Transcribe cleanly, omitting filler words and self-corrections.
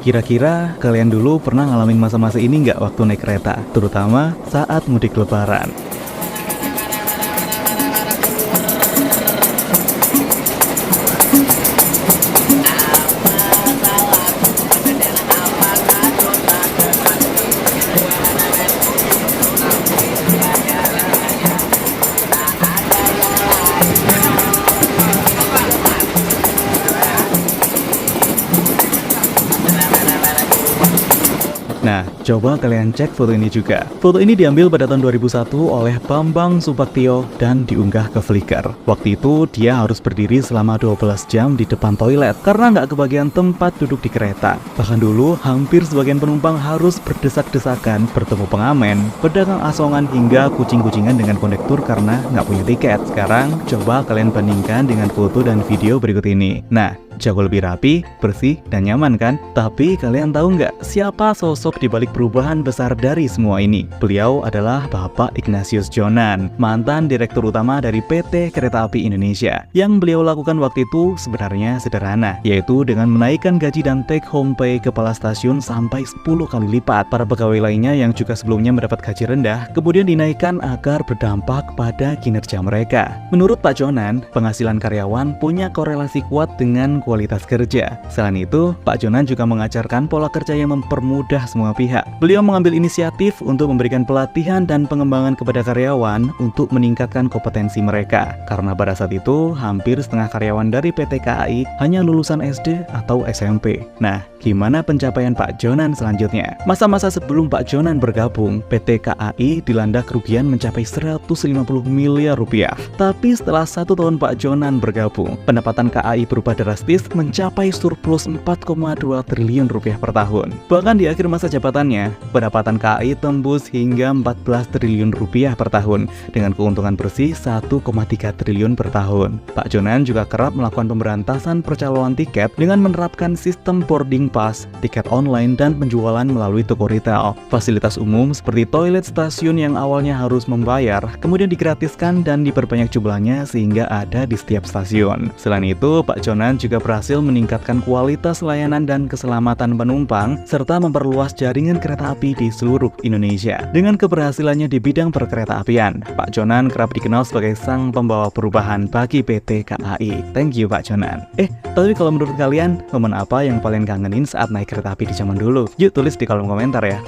Kira-kira kalian dulu pernah ngalamin masa-masa ini nggak waktu naik kereta? Terutama saat mudik lebaran. Nah, coba kalian cek foto ini juga. Foto ini diambil pada tahun 2001 oleh Bambang Supaktio dan diunggah ke Flickr. Waktu itu dia harus berdiri selama 12 jam di depan toilet karena nggak kebagian tempat duduk di kereta. Bahkan dulu hampir sebagian penumpang harus berdesak-desakan bertemu pengamen, pedagang asongan hingga kucing-kucingan dengan kondektur karena nggak punya tiket. Sekarang coba kalian bandingkan dengan foto dan video berikut ini. Nah, jauh lebih rapi, bersih, dan nyaman kan? Tapi kalian tahu nggak siapa sosok di balik perubahan besar dari semua ini? Beliau adalah Bapak Ignatius Jonan, mantan Direktur Utama dari PT Kereta Api Indonesia. Yang beliau lakukan waktu itu sebenarnya sederhana, yaitu dengan menaikkan gaji dan take home pay kepala stasiun sampai 10 kali lipat. Para pegawai lainnya yang juga sebelumnya mendapat gaji rendah, kemudian dinaikkan agar berdampak pada kinerja mereka. Menurut Pak Jonan, penghasilan karyawan punya korelasi kuat dengan kualitas kerja. Selain itu, Pak Jonan juga mengajarkan pola kerja yang mempermudah semua pihak. Beliau mengambil inisiatif untuk memberikan pelatihan dan pengembangan kepada karyawan untuk meningkatkan kompetensi mereka. Karena pada saat itu, hampir setengah karyawan dari PT KAI hanya lulusan SD atau SMP. Nah, gimana pencapaian Pak Jonan selanjutnya? Masa-masa sebelum Pak Jonan bergabung, PT KAI dilanda kerugian mencapai 150 miliar rupiah. Tapi setelah 1 tahun Pak Jonan bergabung, pendapatan KAI berubah drastis mencapai surplus 4,2 triliun rupiah per tahun. Bahkan di akhir masa jabatannya, pendapatan KAI tembus hingga 14 triliun rupiah per tahun dengan keuntungan bersih 1,3 triliun per tahun. Pak Jonan juga kerap melakukan pemberantasan percalonan tiket dengan menerapkan sistem boarding pass, tiket online, dan penjualan melalui toko retail. Fasilitas umum seperti toilet stasiun yang awalnya harus membayar, kemudian digratiskan dan diperbanyak jumlahnya sehingga ada di setiap stasiun. Selain itu, Pak Jonan juga berhasil meningkatkan kualitas layanan dan keselamatan penumpang serta memperluas jaringan kereta api di seluruh Indonesia. Dengan keberhasilannya di bidang perkereta-apian, Pak Jonan kerap dikenal sebagai sang pembawa perubahan bagi PT KAI. Thank you Pak Jonan. Tapi kalau menurut kalian, momen apa yang paling kangenin saat naik kereta api di zaman dulu? Yuk tulis di kolom komentar ya.